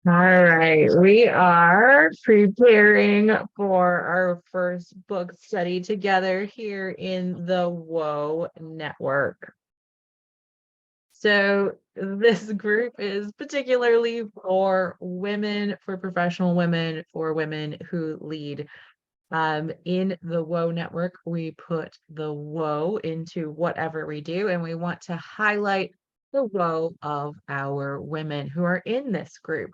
All right, we are preparing for our first book study together here in the Whoa Network. So this group is particularly for women, for professional women, for women who lead. In the Whoa Network, we put the whoa into whatever we do, and we want to highlight the whoa of our women who are in this group.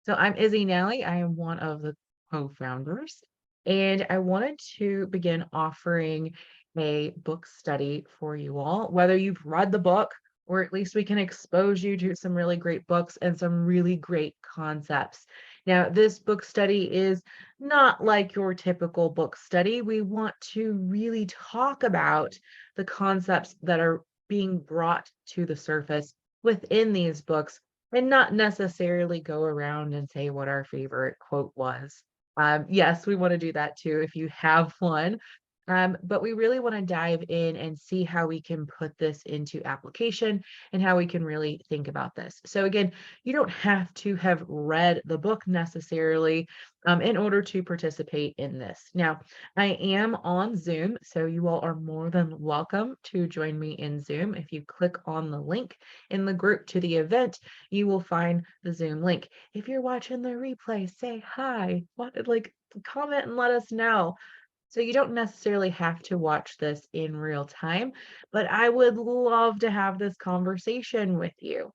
So I'm Izzy Nally. I am one of the co-founders, and I wanted to begin offering a book study for you all, whether you've read the book or at least we can expose you to some really great books and some really great concepts. Now, this book study is not like your typical book study. We want to really talk about the concepts that are being brought to the surface within these books and not necessarily go around and say what our favorite quote was. Yes, we want to do that too if you have one. But we really want to dive in and see how we can put this into application and how we can really think about this. So, again, you don't have to have read the book necessarily in order to participate in this. Now, I am on Zoom, so you all are more than welcome to join me in Zoom. If you click on the link in the group to the event, you will find the Zoom link. If you're watching the replay, say hi. Like comment and let us know. So you don't necessarily have to watch this in real time, but I would love to have this conversation with you.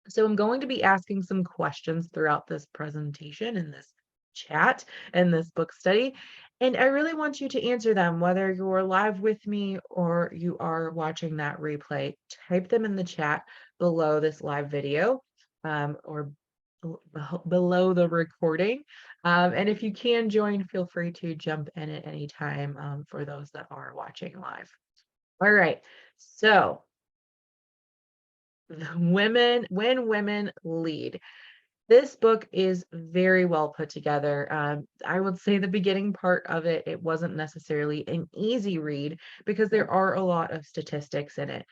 So I'm going to be asking some questions throughout this presentation and this chat and this book study. And I really want you to answer them, whether you're live with me or you are watching that replay. Type them in the chat below this live video or below the recording. And if you can join, feel free to jump in at any time for those that are watching live. All right. So when women lead. This book is very well put together. I would say the beginning part of it, it wasn't necessarily an easy read because there are a lot of statistics in it.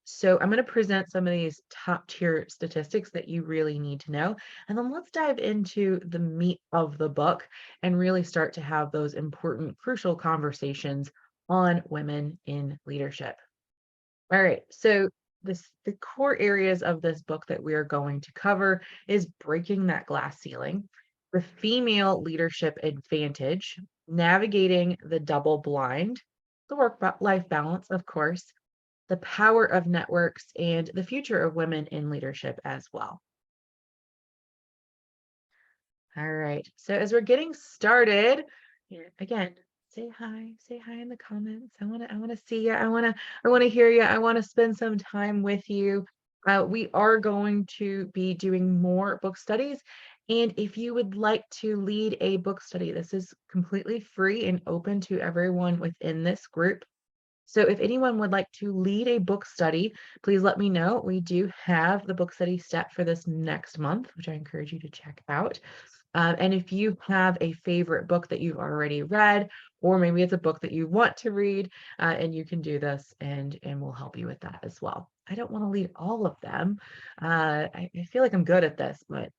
So I'm going to present some of these top tier statistics that you really need to know. And then let's dive into the meat of the book and really start to have those important, crucial conversations on women in leadership. All right, so the core areas of this book that we are going to cover is breaking that glass ceiling, the female leadership advantage, navigating the double blind, the work-life balance, of course, the power of networks, and the future of women in leadership as well. All right, so as we're getting started, again, say hi in the comments. I want to see you. I want to hear you. I want to spend some time with you. We are going to be doing more book studies. And if you would like to lead a book study, this is completely free and open to everyone within this group. So if anyone would like to lead a book study, please let me know. We do have the book study set for this next month, which I encourage you to check out. And if you have a favorite book that you've already read, or maybe it's a book that you want to read, and you can do this and we'll help you with that as well. I don't want to lead all of them. I feel like I'm good at this, but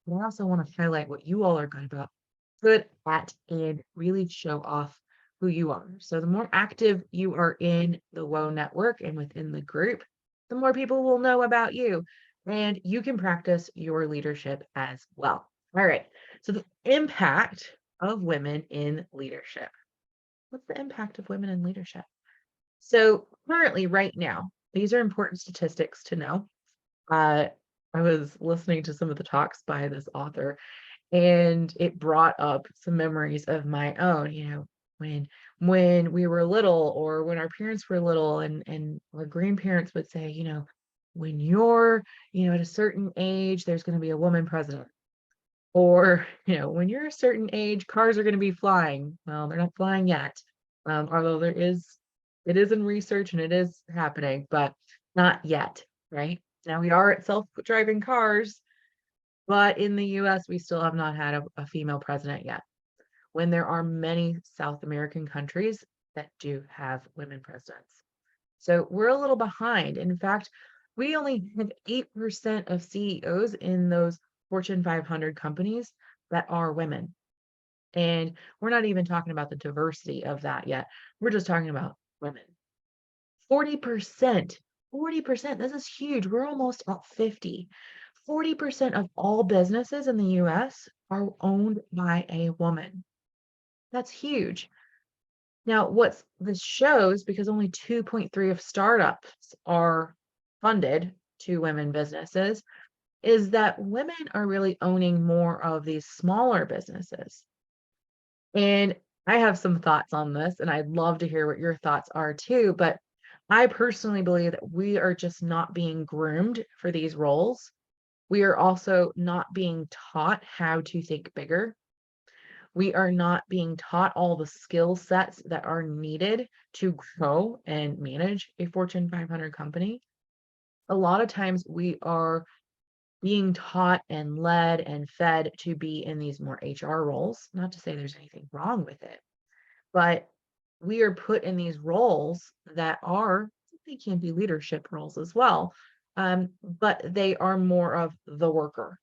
I also want to highlight what you all are good at and really show off who you are. So the more active you are in the WOW network and within the group, the more people will know about you and you can practice your leadership as well. All right. So the impact of women in leadership. What's the impact of women in leadership? So currently, right now, these are important statistics to know. I was listening to some of the talks by this author, and it brought up some memories of my own, when we were little or when our parents were little and our grandparents would say, when you're, at a certain age, there's going to be a woman president. Or, when you're a certain age, cars are going to be flying. Well, they're not flying yet. Although it is in research and it is happening, but not yet, right? Now we are at self-driving cars, but in the US, we still have not had a female president yet, when there are many South American countries that do have women presidents. So we're a little behind. In fact, we only have 8% of CEOs in those Fortune 500 companies that are women. And we're not even talking about the diversity of that yet. We're just talking about women. 40%, 40%. This is huge. We're almost at 50. 40% of all businesses in the US are owned by a woman. That's huge. Now, what's this shows, because only 2.3 of startups are funded to women businesses, is that women are really owning more of these smaller businesses. And I have some thoughts on this, and I'd love to hear what your thoughts are too. But I personally believe that we are just not being groomed for these roles. We are also not being taught how to think bigger. We are not being taught all the skill sets that are needed to grow and manage a Fortune 500 company. A lot of times we are being taught and led and fed to be in these more HR roles. Not to say there's anything wrong with it, but we are put in these roles that are, they can be leadership roles as well, but they are more of the worker,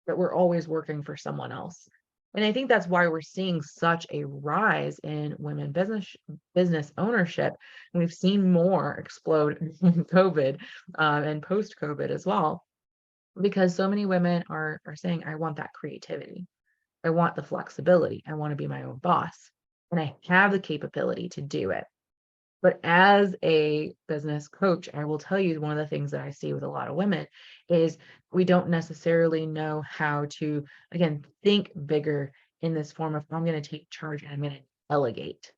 that we're always working for someone else. And I think that's why we're seeing such a rise in women business ownership. And we've seen more explode in COVID, and post COVID as well, because so many women are saying, I want that creativity. I want the flexibility. I want to be my own boss. And I have the capability to do it. But as a business coach, I will tell you one of the things that I see with a lot of women is we don't necessarily know how to, again, think bigger in this form of I'm going to take charge and I'm going to delegate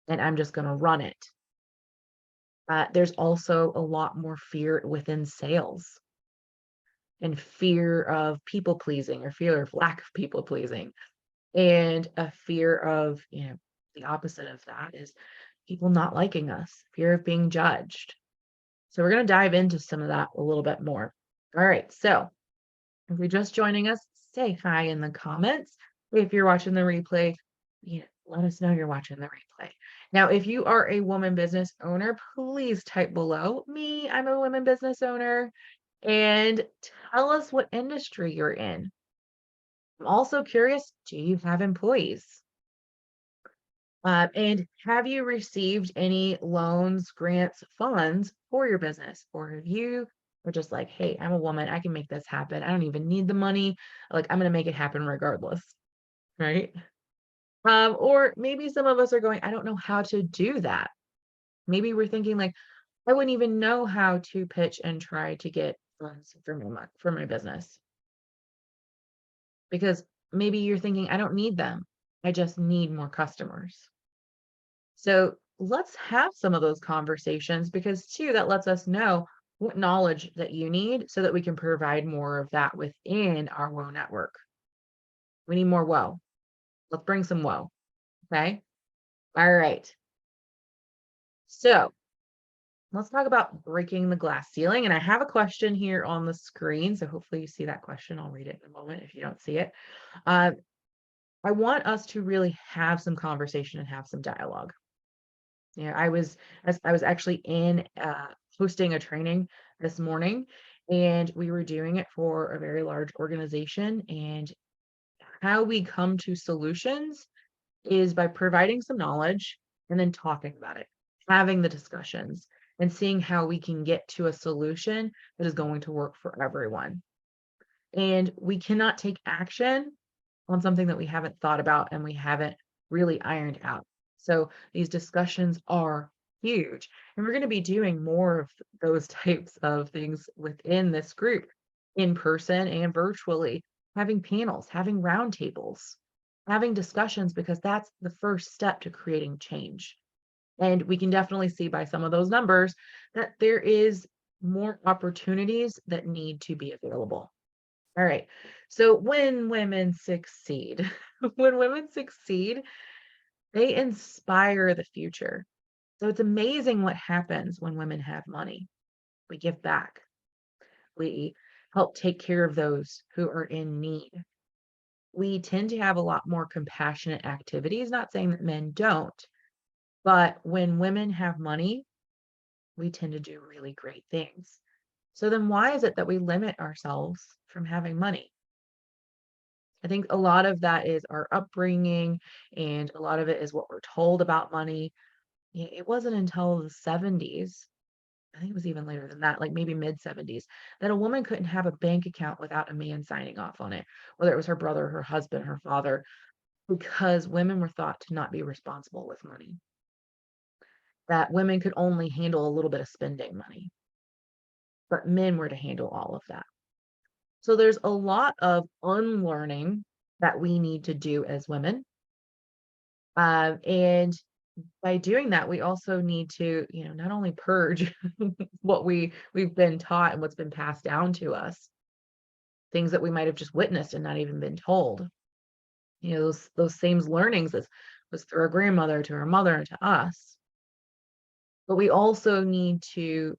and I'm just going to run it. There's also a lot more fear within sales and fear of people pleasing or fear of lack of people pleasing and a fear of, the opposite of that is people not liking us, fear of being judged. So we're going to dive into some of that a little bit more. All right. So if you're just joining us, say hi in the comments. If you're watching the replay, let us know you're watching the replay. Now, if you are a woman business owner, please type below me. I'm a woman business owner, and tell us what industry you're in. I'm also curious, do you have employees? And have you received any loans, grants, funds for your business? Or have you are just like, hey, I'm a woman, I can make this happen. I don't even need the money. Like, I'm going to make it happen regardless. Right. Or maybe some of us are going, I don't know how to do that. Maybe we're thinking like, I wouldn't even know how to pitch and try to get funds for my business. Because maybe you're thinking, I don't need them. I just need more customers. So let's have some of those conversations because too, that lets us know what knowledge that you need so that we can provide more of that within our WOW network. We need more WOW. Let's bring some WOW. Okay. All right. So let's talk about breaking the glass ceiling. And I have a question here on the screen. So hopefully you see that question. I'll read it in a moment if you don't see it. I want us to really have some conversation and have some dialogue. Yeah, I was actually in hosting a training this morning, and we were doing it for a very large organization. And how we come to solutions is by providing some knowledge and then talking about it, having the discussions, and seeing how we can get to a solution that is going to work for everyone. And we cannot take action on something that we haven't thought about and we haven't really ironed out. So these discussions are huge. And we're going to be doing more of those types of things within this group, in person and virtually, having panels, having roundtables, having discussions, because that's the first step to creating change. And we can definitely see by some of those numbers that there is more opportunities that need to be available. All right. So when women succeed, when women succeed, They inspire the future. So it's amazing what happens when women have money. We give back. We help take care of those who are in need. We tend to have a lot more compassionate activities, not saying that men don't, but when women have money, we tend to do really great things. So then why is it that we limit ourselves from having money? I think a lot of that is our upbringing, and a lot of it is what we're told about money. It wasn't until the 70s, I think it was even later than that, like maybe mid 70s, that a woman couldn't have a bank account without a man signing off on it, whether it was her brother, her husband, her father, because women were thought to not be responsible with money, that women could only handle a little bit of spending money, but men were to handle all of that. So there's a lot of unlearning that we need to do as women. And by doing that, we also need to, not only purge what we've been taught and what's been passed down to us, things that we might have just witnessed and not even been told. Those same learnings as was through our grandmother to our mother and to us. But we also need to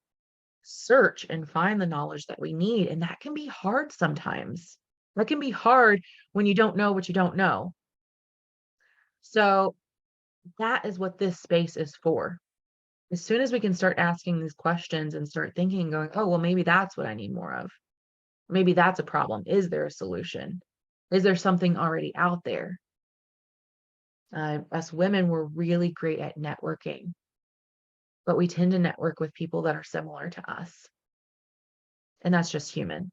search and find the knowledge that we need, and that can be hard sometimes. That can be hard when you don't know what you don't know. So that is what this space is for. As soon as we can start asking these questions and start thinking and going, oh, well, maybe that's what I need more of. Maybe that's a problem. Is there a solution? Is there something already out there? Us women, we're really great at networking, but we tend to network with people that are similar to us. And that's just human.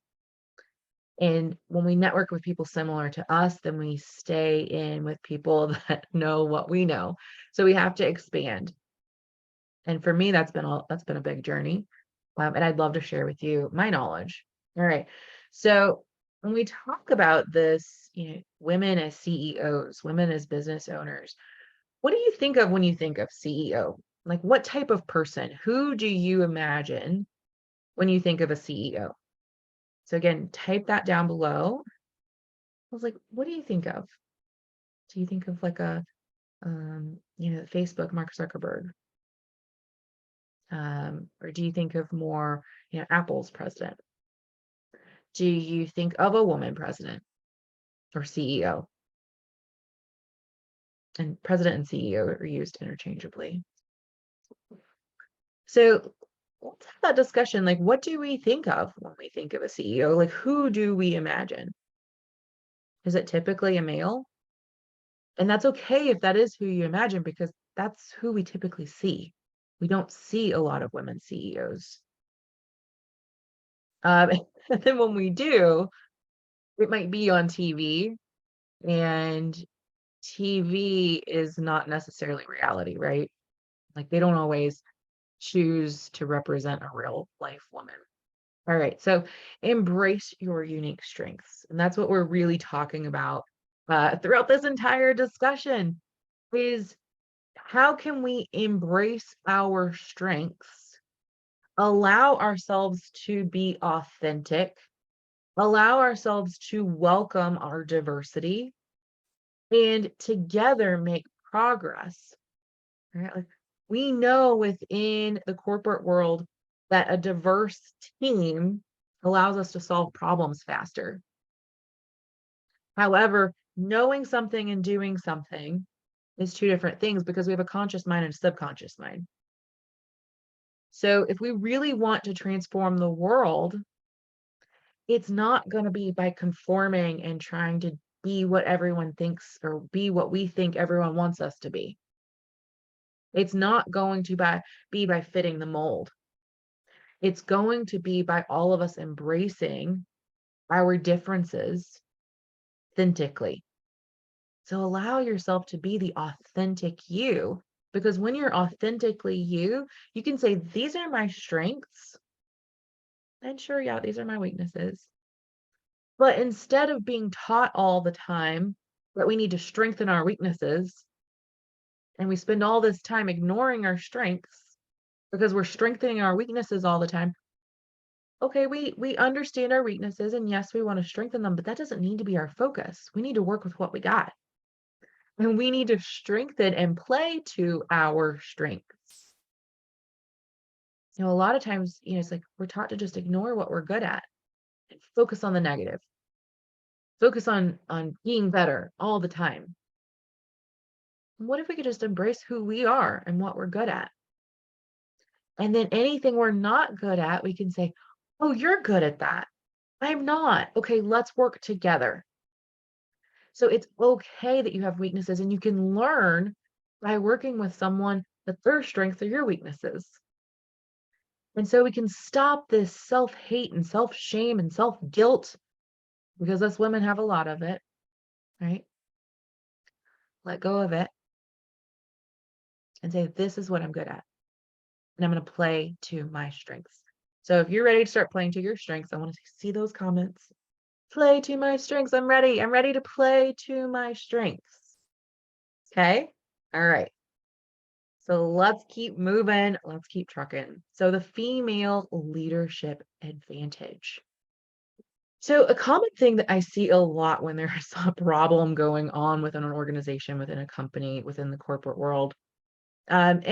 And when we network with people similar to us, then we stay in with people that know what we know. So we have to expand. And for me, that's been a big journey. And I'd love to share with you my knowledge. All right. So when we talk about this, women as CEOs, women as business owners, what do you think of when you think of CEO? Like, what type of person? Who do you imagine when you think of a CEO? So again, type that down below. I was like, what do you think of? Do you think of like Facebook, Mark Zuckerberg? Or do you think of more, Apple's president? Do you think of a woman president or CEO? And president and CEO are used interchangeably. So let's have that discussion. Like, what do we think of when we think of a CEO? Like, who do we imagine? Is it typically a male? And that's okay if that is who you imagine, because that's who we typically see. We don't see a lot of women CEOs. Um, and then when we do, it might be on TV, and TV is not necessarily reality, right? Like, they don't always choose to represent a real life woman. All right, so embrace your unique strengths. And that's what we're really talking about throughout this entire discussion is how can we embrace our strengths, allow ourselves to be authentic, allow ourselves to welcome our diversity, and together make progress, right? Like, we know within the corporate world that a diverse team allows us to solve problems faster. However, knowing something and doing something is two different things because we have a conscious mind and a subconscious mind. So if we really want to transform the world, it's not going to be by conforming and trying to be what everyone thinks or be what we think everyone wants us to be. It's not going to be by fitting the mold. It's going to be by all of us embracing our differences authentically. So allow yourself to be the authentic you, because when you're authentically you, you can say, these are my strengths. And sure, yeah, these are my weaknesses. But instead of being taught all the time that we need to strengthen our weaknesses, and we spend all this time ignoring our strengths because we're strengthening our weaknesses all the time. Okay, we understand our weaknesses, and yes, we want to strengthen them, but that doesn't need to be our focus. We need to work with what we got. And we need to strengthen and play to our strengths. A lot of times, it's like we're taught to just ignore what we're good at and focus on the negative. Focus on being better all the time. What if we could just embrace who we are and what we're good at? And then anything we're not good at, we can say, "Oh, you're good at that. I'm not. Okay, let's work together." So it's okay that you have weaknesses and you can learn by working with someone that their strengths are your weaknesses. And so we can stop this self-hate and self-shame and self-guilt because us women have a lot of it, right? Let go of it and say, "This is what I'm good at. And I'm going to play to my strengths." So if you're ready to start playing to your strengths, I want to see those comments. Play to my strengths. I'm ready. I'm ready to play to my strengths. Okay. All right. So let's keep moving. Let's keep trucking. So the female leadership advantage. So a common thing that I see a lot when there's a problem going on within an organization, within a company, within the corporate world, and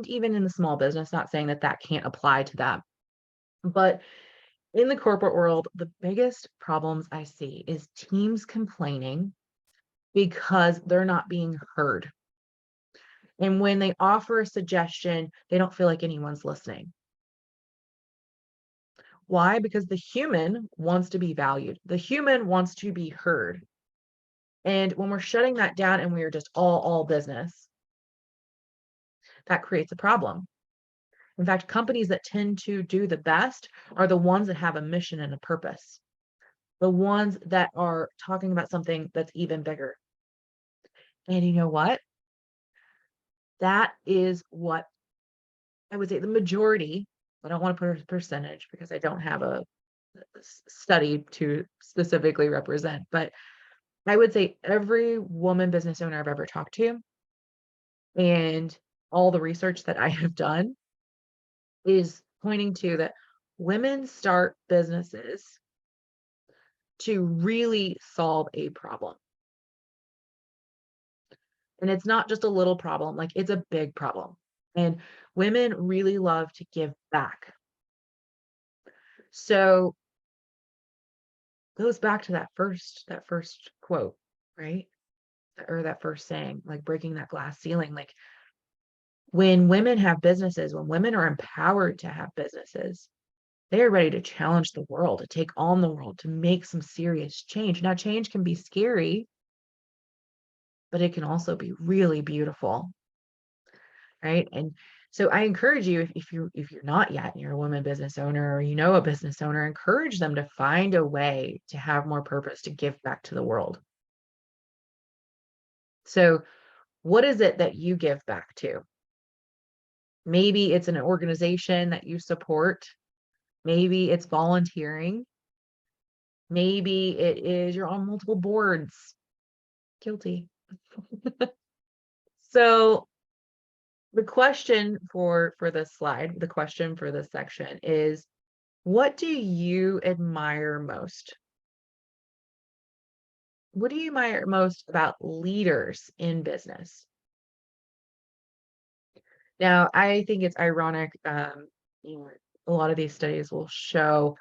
even in the small business, not saying that that can't apply to that, but in the corporate world, the biggest problems I see is teams complaining because they're not being heard. And when they offer a suggestion, they don't feel like anyone's listening. Why? Because the human wants to be valued. The human wants to be heard. And when we're shutting that down and we are just all business, that creates a problem. In fact, companies that tend to do the best are the ones that have a mission and a purpose. The ones that are talking about something that's even bigger. And you know what? That is what I would say the majority, I don't want to put a percentage because I don't have a study to specifically represent, but I would say every woman business owner I've ever talked to and all the research that I have done is pointing to that women start businesses to really solve a problem. And it's not just a little problem, like it's a big problem. And women really love to give back. So goes back to that first quote, right? Or that first saying, like breaking that glass ceiling. Like when women have businesses, when women are empowered to have businesses, they are ready to challenge the world, to take on the world, to make some serious change. Now, change can be scary, but it can also be really beautiful, right? And so I encourage you, if you're not yet, and you're a woman business owner or you know a business owner, encourage them to find a way to have more purpose, to give back to the world. So, what is it that you give back to? Maybe it's an organization that you support. Maybe it's volunteering. Maybe it is you're on multiple boards. Guilty. So the question for this slide, the question for this section is, what do you admire most? What do you admire most about leaders in business? Now, I think it's ironic, you know, a lot of these studies will show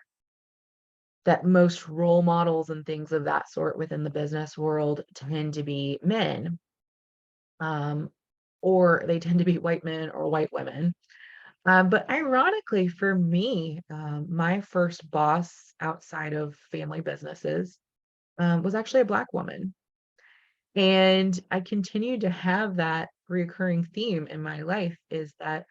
that most role models and things of that sort within the business world tend to be men, um, or they tend to be white men or white women. But ironically, for me, my first boss outside of family businesses was actually a Black woman. And I continue to have that recurring theme in my life is that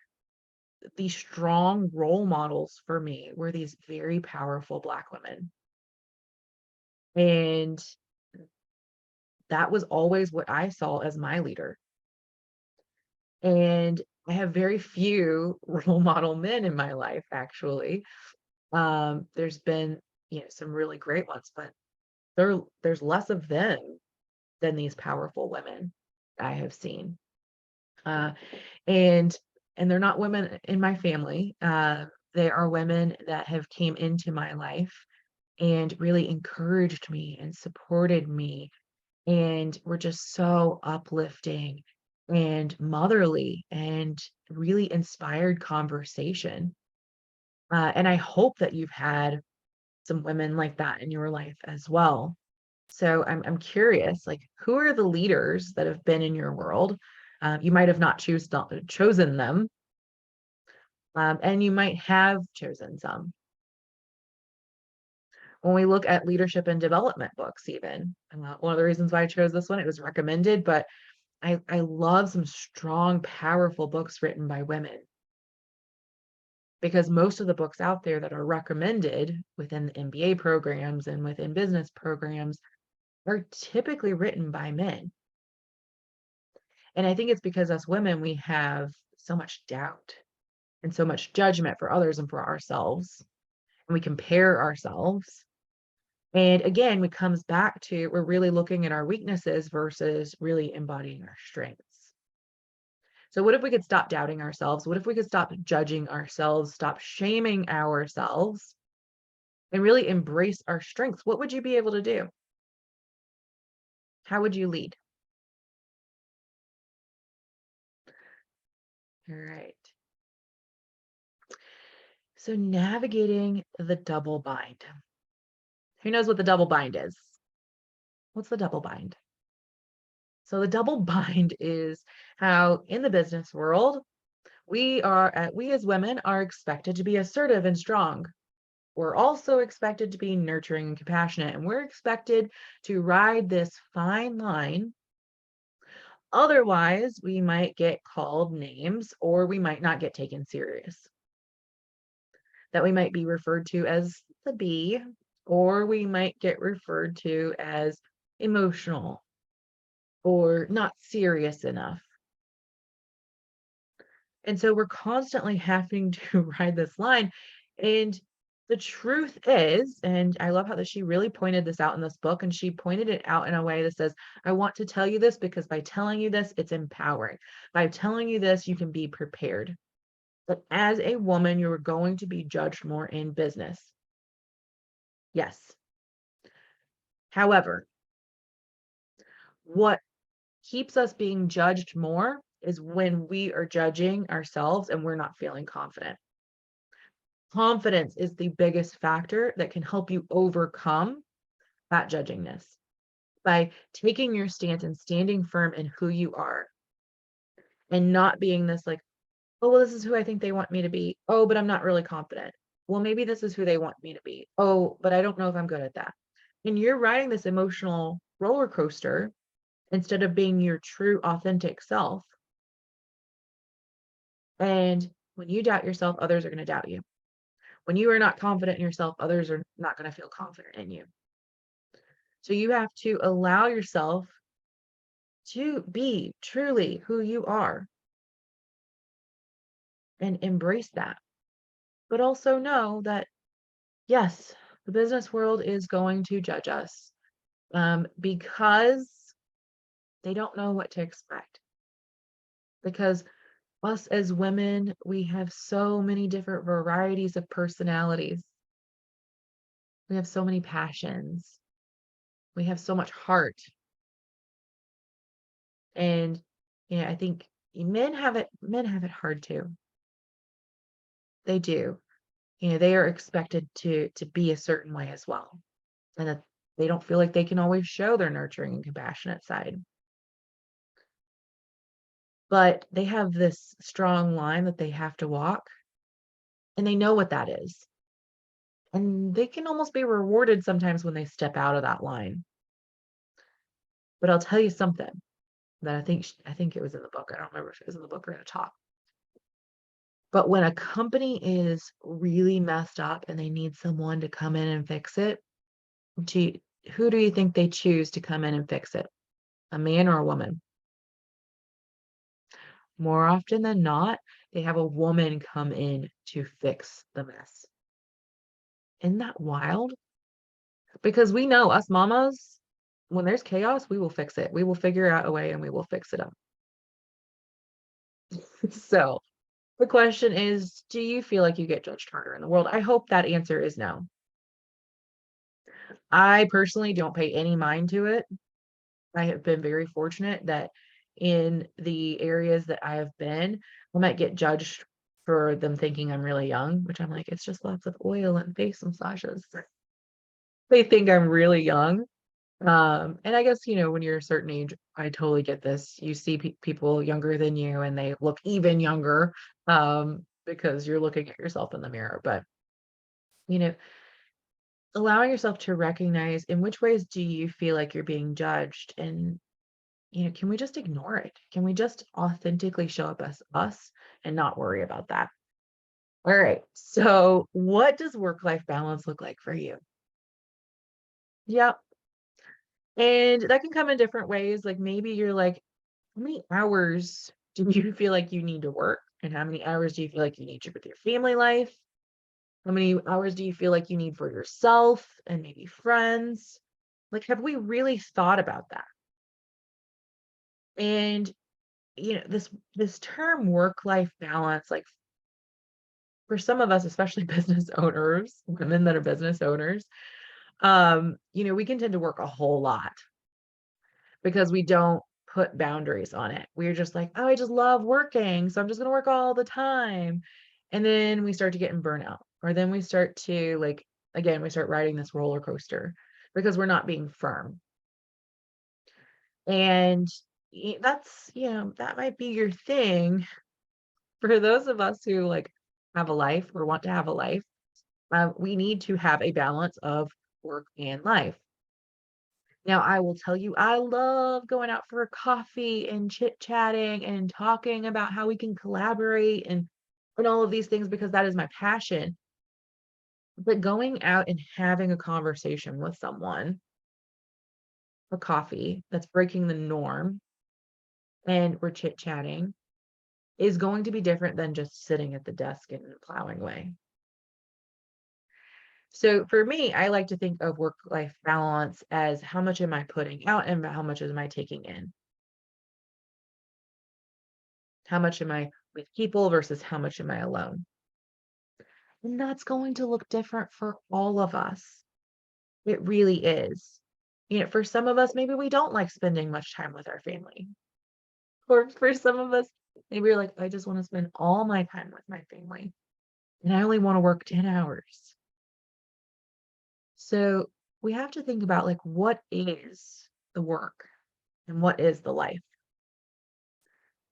these strong role models for me were these very powerful Black women. And that was always what I saw as my leader. And I have very few role model men in my life, actually. There's been, some really great ones, but there's less of them than these powerful women I have seen. Uh, and and they're not women in my family. They are women that have came into my life and really encouraged me and supported me and we're just so uplifting and motherly and really inspired conversation. And I hope that you've had some women like that in your life as well. So I'm curious, like, who are the leaders that have been in your world? You might have not chosen them, and you might have chosen some. When we look at leadership and development books, even one of the reasons why I chose this one, it was recommended, but I love some strong, powerful books written by women because most of the books out there that are recommended within the MBA programs and within business programs are typically written by men. And I think it's because us women, we have so much doubt and so much judgment for others and for ourselves. And we compare ourselves. And again, it comes back to we're really looking at our weaknesses versus really embodying our strengths. So, what if we could stop doubting ourselves? What if we could stop judging ourselves, stop shaming ourselves, and really embrace our strengths? What would you be able to do? How would you lead? All right. So, navigating the double bind. Who knows what the double bind is? What's the double bind? So, the double bind is how in the business world, we as women are expected to be assertive and strong. We're also expected to be nurturing and compassionate, and we're expected to ride this fine line. Otherwise, we might get called names or we might not get taken serious. That we might be referred to as the bee, or we might get referred to as emotional or not serious enough. And so we're constantly having to ride this line. And the truth is, and I love how that she really pointed this out in this book, and she pointed it out in a way that says, I want to tell you this because by telling you this, it's empowering. By telling you this, you can be prepared. But as a woman, you are going to be judged more in business. Yes. However, what keeps us being judged more is when we are judging ourselves and we're not feeling confident. Confidence is the biggest factor that can help you overcome that judgingness by taking your stance and standing firm in who you are and not being this like, oh, well, this is who I think they want me to be. Oh, but I'm not really confident. Well, maybe this is who they want me to be. Oh, but I don't know if I'm good at that. And you're riding this emotional roller coaster instead of being your true, authentic self. And when you doubt yourself, others are going to doubt you. When you are not confident in yourself, others are not going to feel confident in you. So you have to allow yourself to be truly who you are and embrace that. But also know that, yes, the business world is going to judge us because they don't know what to expect. Because us as women, we have so many different varieties of personalities. We have so many passions. We have so much heart. And I think men have it hard too. They do. They are expected to be a certain way as well, and that they don't feel like they can always show their nurturing and compassionate side. But they have this strong line that they have to walk, and they know what that is. And they can almost be rewarded sometimes when they step out of that line. But I'll tell you something that I think it was in the book. I don't remember if it was in the book or in a talk. But when a company is really messed up and they need someone to come in and fix it, do who do you think they choose to come in and fix it? A man or a woman? More often than not, they have a woman come in to fix the mess. Isn't that wild? Because we know us mamas, when there's chaos, we will fix it. We will figure out a way and we will fix it up. So the question is, do you feel like you get judged harder in the world? I hope that answer is no. I personally don't pay any mind to it. I have been very fortunate that in the areas that I have been, I might get judged for them thinking I'm really young, which I'm like, it's just lots of oil and face massages. They think I'm really young. And I guess, when you're a certain age, I totally get this. You see people younger than you and they look even younger, because you're looking at yourself in the mirror. But, you know, allowing yourself to recognize in which ways do you feel like you're being judged, and can we just ignore it? Can we just authentically show up as us and not worry about that? All right. So, what does work life balance look like for you? Yeah. And that can come in different ways. Like maybe you're like, how many hours do you feel like you need to work? And how many hours do you feel like you need to with your family life? How many hours do you feel like you need for yourself and maybe friends? Like, have we really thought about that? And this term work life balance, like for some of us, especially business owners, women that are business owners, we can tend to work a whole lot because we don't put boundaries on it. We're just like, oh, I just love working, so I'm just gonna work all the time. And then we start to get in burnout, or then we start to like, again, we start riding this roller coaster because we're not being firm. And that might be your thing. For those of us who like have a life or want to have a life, we need to have a balance of work and life. Now, I will tell you, I love going out for a coffee and chit-chatting and talking about how we can collaborate and all of these things because that is my passion. But going out and having a conversation with someone, a coffee that's breaking the norm, and we're chit-chatting is going to be different than just sitting at the desk and plowing away. So for me, I like to think of work-life balance as how much am I putting out and how much am I taking in? How much am I with people versus how much am I alone? And that's going to look different for all of us. It really is. For some of us, maybe we don't like spending much time with our family. Or for some of us, maybe you're like, I just want to spend all my time with my family and I only want to work 10 hours. So we have to think about like what is the work and what is the life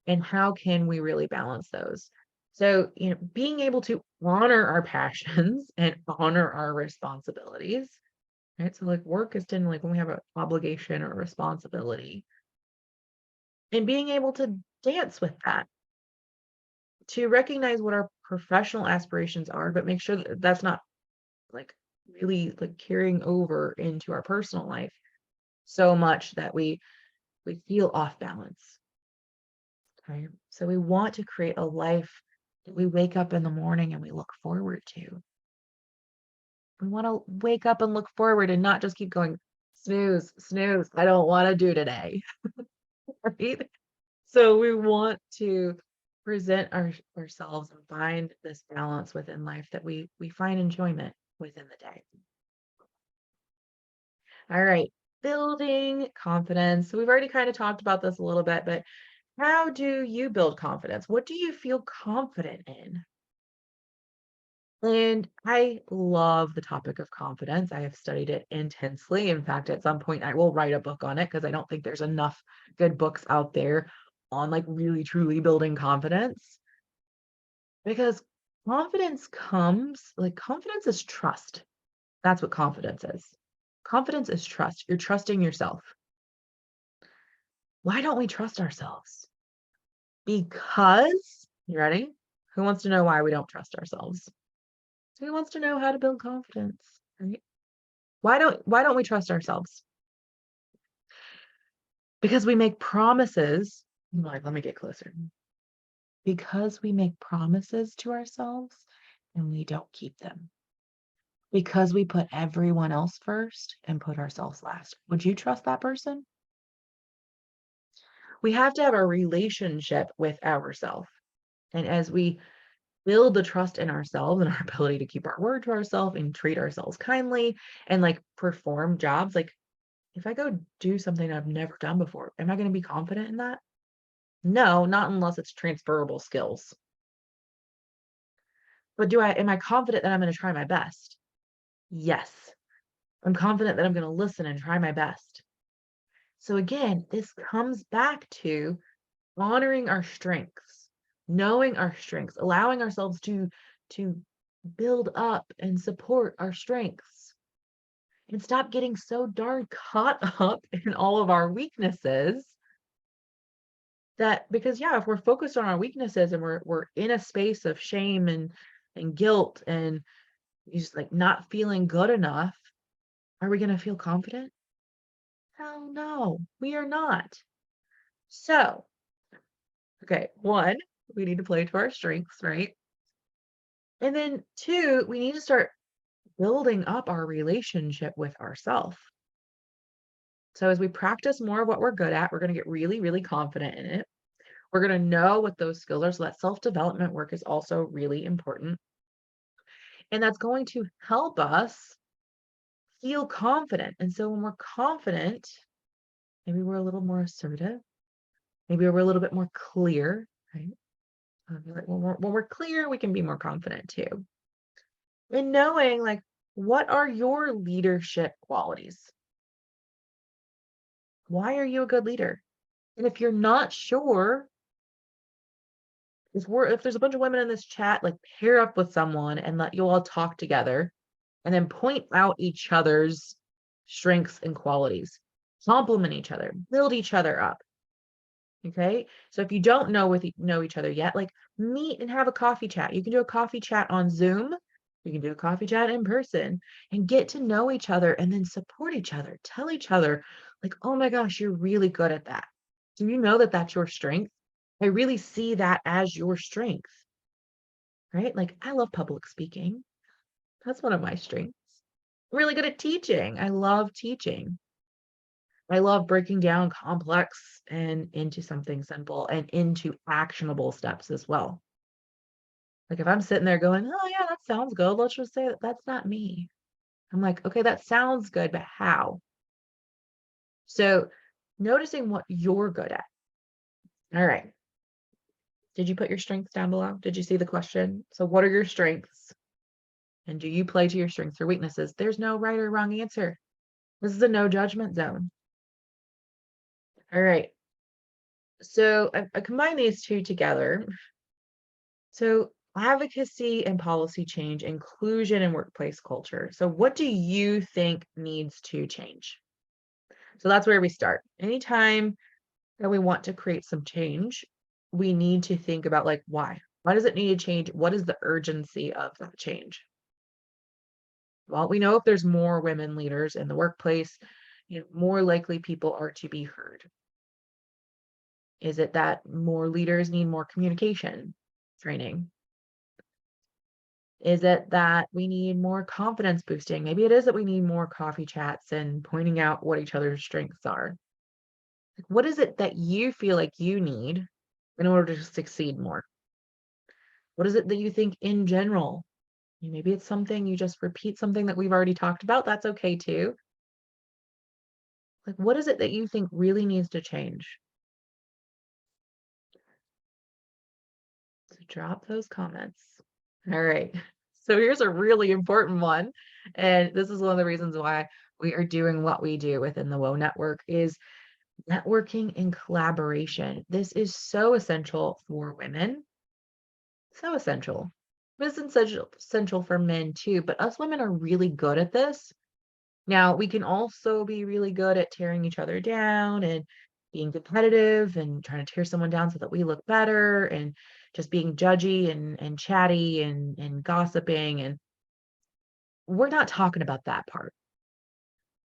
and how can we really balance those. So being able to honor our passions and honor our responsibilities, right? So like work is generally like when we have an obligation or responsibility, and being able to dance with that, to recognize what our professional aspirations are, but make sure that that's not like really like carrying over into our personal life so much that we feel off balance. Right. So we want to create a life that we wake up in the morning and we look forward to. We want to wake up and look forward and not just keep going, snooze, snooze. I don't want to do today. Right. So we want to present ourselves and find this balance within life that we find enjoyment within the day. All right. Building confidence. So we've already kind of talked about this a little bit, but how do you build confidence? What do you feel confident in? And I love the topic of confidence. I have studied it intensely. In fact, at some point, I will write a book on it because I don't think there's enough good books out there on like really truly building confidence. Because confidence is trust. That's what confidence is. Confidence is trust. You're trusting yourself. Why don't we trust ourselves? Because, you ready? Who wants to know why we don't trust ourselves? Who wants to know how to build confidence? Right? Why don't we trust ourselves? Because we make promises. I'm like, let me get closer. Because we make promises to ourselves and we don't keep them. Because we put everyone else first and put ourselves last. Would you trust that person? We have to have a relationship with ourselves. And as we build the trust in ourselves and our ability to keep our word to ourselves and treat ourselves kindly and like perform jobs, like If I go do something I've never done before, am I going to be confident in that? No, not unless it's transferable skills. But am I confident that I'm going to try my best? Yes. I'm confident that I'm going to listen and try my best. So again, this comes back to honoring our strengths, knowing our strengths, allowing ourselves to build up and support our strengths and stop getting so darn caught up in all of our weaknesses that because yeah, if we're focused on our weaknesses and we're in a space of shame and guilt and just like not feeling good enough, are we going to feel confident? Hell no, we are not. So, okay, one, we need to play to our strengths, right? And then two, we need to start building up our relationship with ourselves. So as we practice more of what we're good at, we're going to get really, really confident in it. We're going to know what those skills are. So that self-development work is also really important. And that's going to help us feel confident. And so when we're confident, maybe we're a little more assertive. Maybe we're a little bit more clear, right? Like when we're clear, we can be more confident too. And knowing like, what are your leadership qualities? Why are you a good leader? And if you're not sure, if there's a bunch of women in this chat, like pair up with someone and let you all talk together and then point out each other's strengths and qualities, compliment each other, build each other up. Okay. So if you don't know each other yet, like meet and have a coffee chat. You can do a coffee chat on Zoom. You can do a coffee chat in person and get to know each other and then support each other. Tell each other, like, oh my gosh, you're really good at that. Do you know that that's your strength? I really see that as your strength, right? Like, I love public speaking. That's one of my strengths. Really good at teaching. I love teaching. I love breaking down complex and into something simple and into actionable steps as well. Like if I'm sitting there going, oh yeah, that sounds good. Let's just say that that's not me. I'm like, okay, that sounds good, but how? So noticing what you're good at. All right. Did you put your strengths down below? Did you see the question? So what are your strengths? And do you play to your strengths or weaknesses? There's no right or wrong answer. This is a no judgment zone. All right. So I combine these two together. So advocacy and policy change, inclusion and workplace culture. So what do you think needs to change? So that's where we start. Anytime that we want to create some change, we need to think about like why? Why does it need to change? What is the urgency of that change? Well, we know if there's more women leaders in the workplace, more likely people are to be heard. Is it that more leaders need more communication training? Is it that we need more confidence boosting? Maybe it is that we need more coffee chats and pointing out what each other's strengths are. Like, what is it that you feel like you need in order to succeed more? What is it that you think in general? Maybe it's something you just repeat something that we've already talked about. That's okay too. Like, what is it that you think really needs to change? So drop those comments. All right. So here's a really important one. And this is one of the reasons why we are doing what we do within the WOW network is networking and collaboration. This is so essential for women. So essential. This is essential for men too, but us women are really good at this. Now, we can also be really good at tearing each other down and being competitive and trying to tear someone down so that we look better and just being judgy and chatty and gossiping. And we're not talking about that part.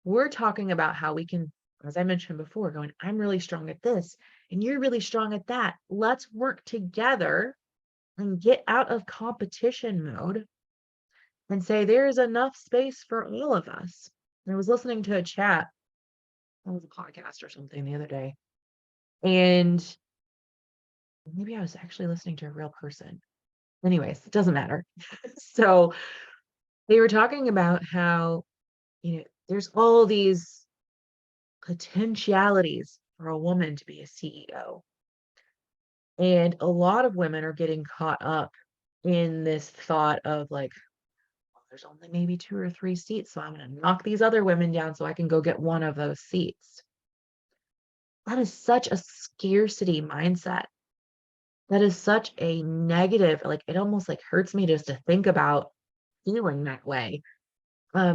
We're talking about how we can, as I mentioned before, going, I'm really strong at this and you're really strong at that. Let's work together and get out of competition mode and say there is enough space for all of us. I was listening to a chat, it was a podcast or something the other day, and maybe I was actually listening to a real person. Anyways, it doesn't matter. So they were talking about how, there's all these potentialities for a woman to be a CEO. And a lot of women are getting caught up in this thought of like, well, there's only maybe 2 or 3 seats, so I'm going to knock these other women down so I can go get one of those seats. That is such a scarcity mindset. That is such a negative, like it almost like hurts me just to think about feeling that way,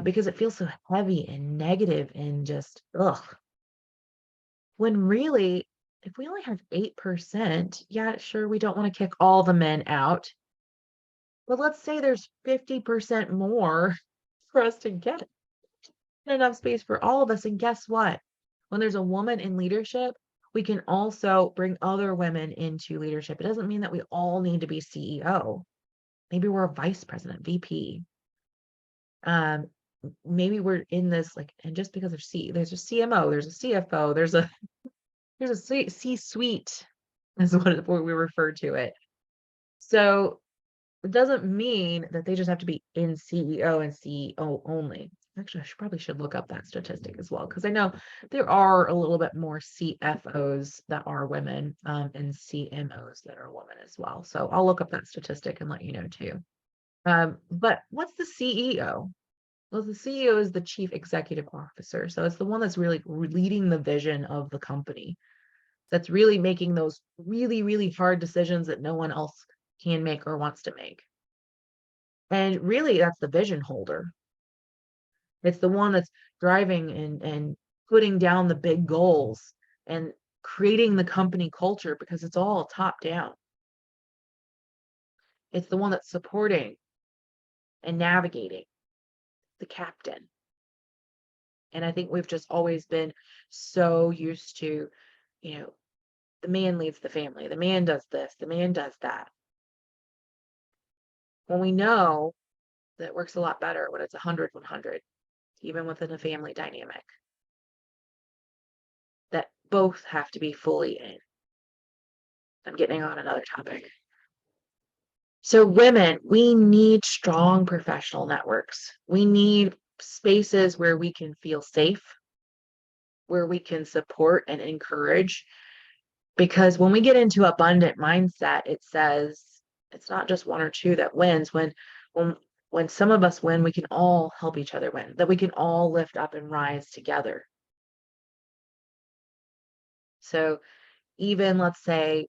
because it feels so heavy and negative and just ugh. When really, if we only have 8%, yeah, sure, we don't want to kick all the men out, but let's say there's 50% more for us to get enough space for all of us. And guess what? When there's a woman in leadership, we can also bring other women into leadership. It doesn't mean that we all need to be CEO. Maybe we're a vice president, VP. Um, maybe we're in this like, and just because there's a CMO, there's a CFO, there's a C-suite is what we refer to it. So it doesn't mean that they just have to be in CEO and CEO only. Actually, probably should look up that statistic as well, because I know there are a little bit more CFOs that are women, and CMOs that are women as well. So I'll look up that statistic and let you know too. But what's the CEO? Well, the CEO is the chief executive officer. So it's the one that's really leading the vision of the company, that's really making those really, really hard decisions that no one else can make or wants to make. And really, that's the vision holder. It's the one that's driving and putting down the big goals and creating the company culture, because it's all top down. It's the one that's supporting and navigating, the captain. And I think we've just always been so used to, you know, the man leads the family, the man does this, the man does that. When we know that it works a lot better when it's 100-100, even within a family dynamic, that both have to be fully in. I'm getting on another topic. So women, we need strong professional networks. We need spaces where we can feel safe, where we can support and encourage. Because when we get into abundant mindset, it says it's not just one or two that wins. When when some of us win, we can all help each other win, that we can all lift up and rise together. So even let's say,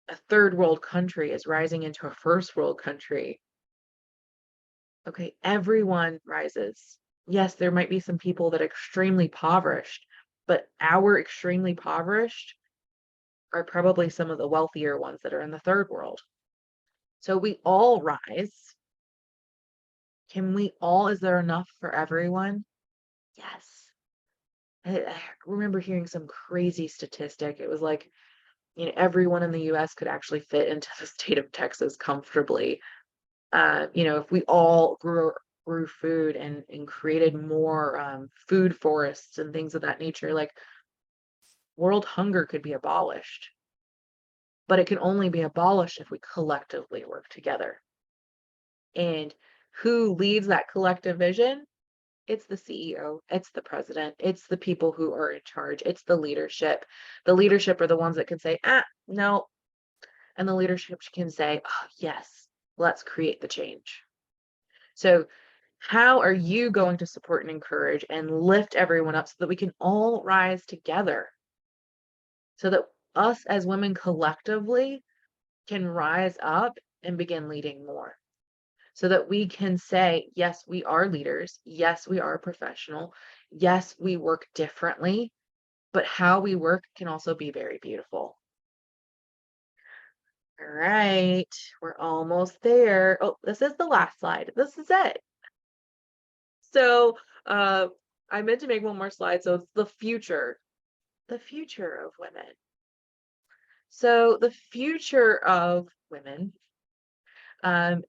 a third world country is rising into a first world country. Okay, everyone rises. Yes, there might be some people that are extremely impoverished, but our extremely impoverished are probably some of the wealthier ones that are in the third world. So we all rise. Can we all, is there enough for everyone? Yes. I remember hearing some crazy statistic. It was like, everyone in the US could actually fit into the state of Texas comfortably. If we all grew food and created more food forests and things of that nature, like world hunger could be abolished. But it can only be abolished if we collectively work together. And who leads that collective vision? It's the CEO, it's the president, it's the people who are in charge, it's the leadership. The leadership are the ones that can say, no. And the leadership can say, oh, yes, let's create the change. So how are you going to support and encourage and lift everyone up so that we can all rise together? So that us as women collectively can rise up and begin leading more. So that we can say, yes, we are leaders. Yes, we are professional. Yes, we work differently, but how we work can also be very beautiful. All right, we're almost there. Oh, this is the last slide. This is it. So I meant to make one more slide. So it's the future of women. So the future of women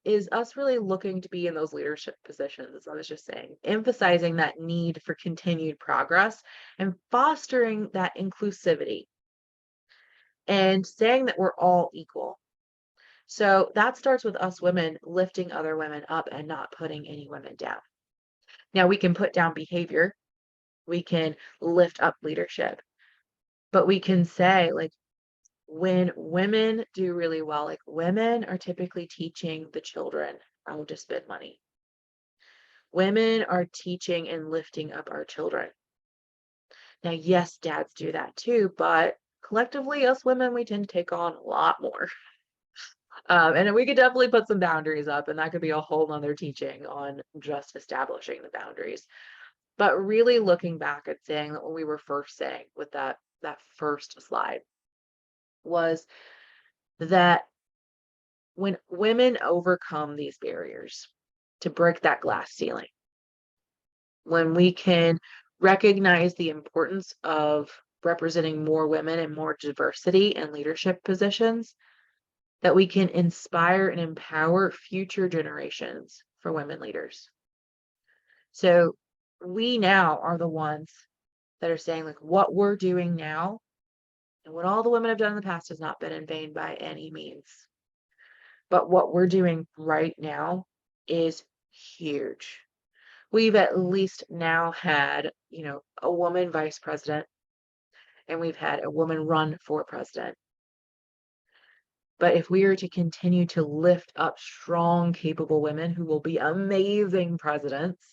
is us really looking to be in those leadership positions, as I was just saying, emphasizing that need for continued progress and fostering that inclusivity and saying that we're all equal. So that starts with us women lifting other women up and not putting any women down. Now we can put down behavior. We can lift up leadership, but we can say, like, when women do really well, like women are typically teaching the children how to spend money. Women are teaching and lifting up our children. Now, yes, dads do that too, but collectively, us women, we tend to take on a lot more. And we could definitely put some boundaries up, and that could be a whole nother teaching on just establishing the boundaries. But really looking back at saying that what we were first saying with that first slide was that when women overcome these barriers to break that glass ceiling, when we can recognize the importance of representing more women and more diversity in leadership positions, that we can inspire and empower future generations for women leaders. So we now are the ones that are saying, like, what we're doing now and what all the women have done in the past has not been in vain by any means. But what we're doing right now is huge. We've at least now had, a woman vice president, and we've had a woman run for president. But if we are to continue to lift up strong, capable women who will be amazing presidents,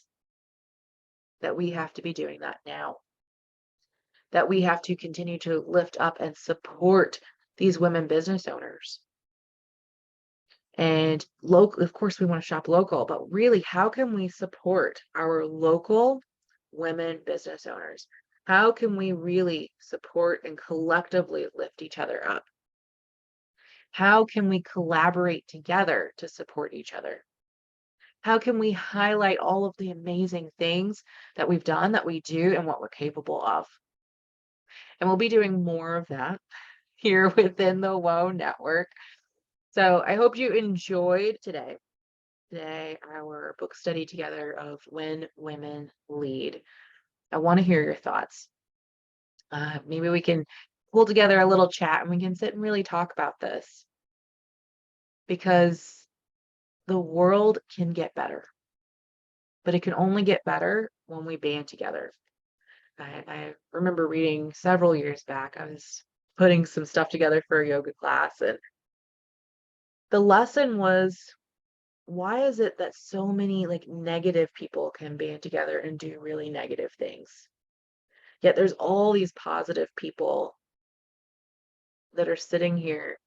that we have to be doing that now. That we have to continue to lift up and support these women business owners. And local, of course, we want to shop local, but really, how can we support our local women business owners? How can we really support and collectively lift each other up? How can we collaborate together to support each other? How can we highlight all of the amazing things that we've done, that we do, and what we're capable of? And we'll be doing more of that here within the WOW network. So I hope you enjoyed today, our book study together of When Women Lead. I want to hear your thoughts. Maybe we can pull together a little chat and we can sit and really talk about this, because the world can get better, but it can only get better when we band together. I remember reading several years back, I was putting some stuff together for a yoga class, and the lesson was, why is it that so many like negative people can band together and do really negative things? Yet there's all these positive people that are sitting here.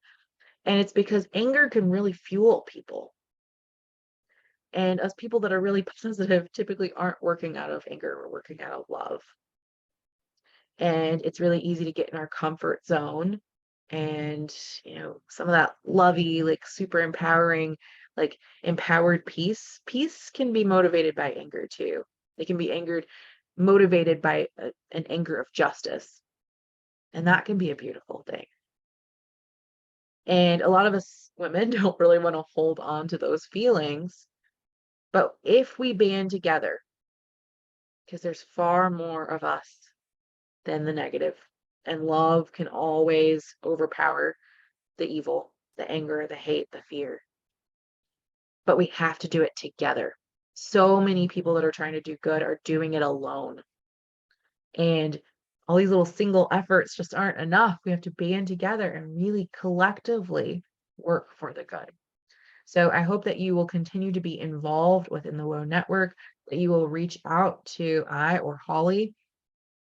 And it's because anger can really fuel people. And us people that are really positive typically aren't working out of anger, we're working out of love. And it's really easy to get in our comfort zone. And, some of that lovey, like super empowering, like empowered peace can be motivated by anger too. It can be motivated by an anger of justice. And that can be a beautiful thing. And a lot of us women don't really want to hold on to those feelings. But if we band together, because there's far more of us than the negative, and love can always overpower the evil, the anger, the hate, the fear. But we have to do it together. So many people that are trying to do good are doing it alone. And all these little single efforts just aren't enough. We have to band together and really collectively work for the good. So I hope that you will continue to be involved within the WOW network, that you will reach out to I or Holly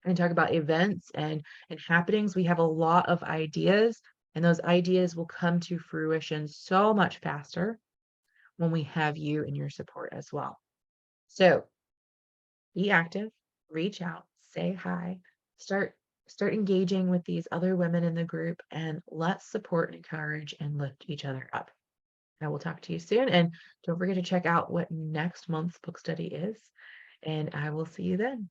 and talk about events and happenings. We have a lot of ideas, and those ideas will come to fruition so much faster when we have you and your support as well. So be active, reach out, say hi, start engaging with these other women in the group, and let's support and encourage and lift each other up. I will talk to you soon, and don't forget to check out what next month's book study is, and I will see you then.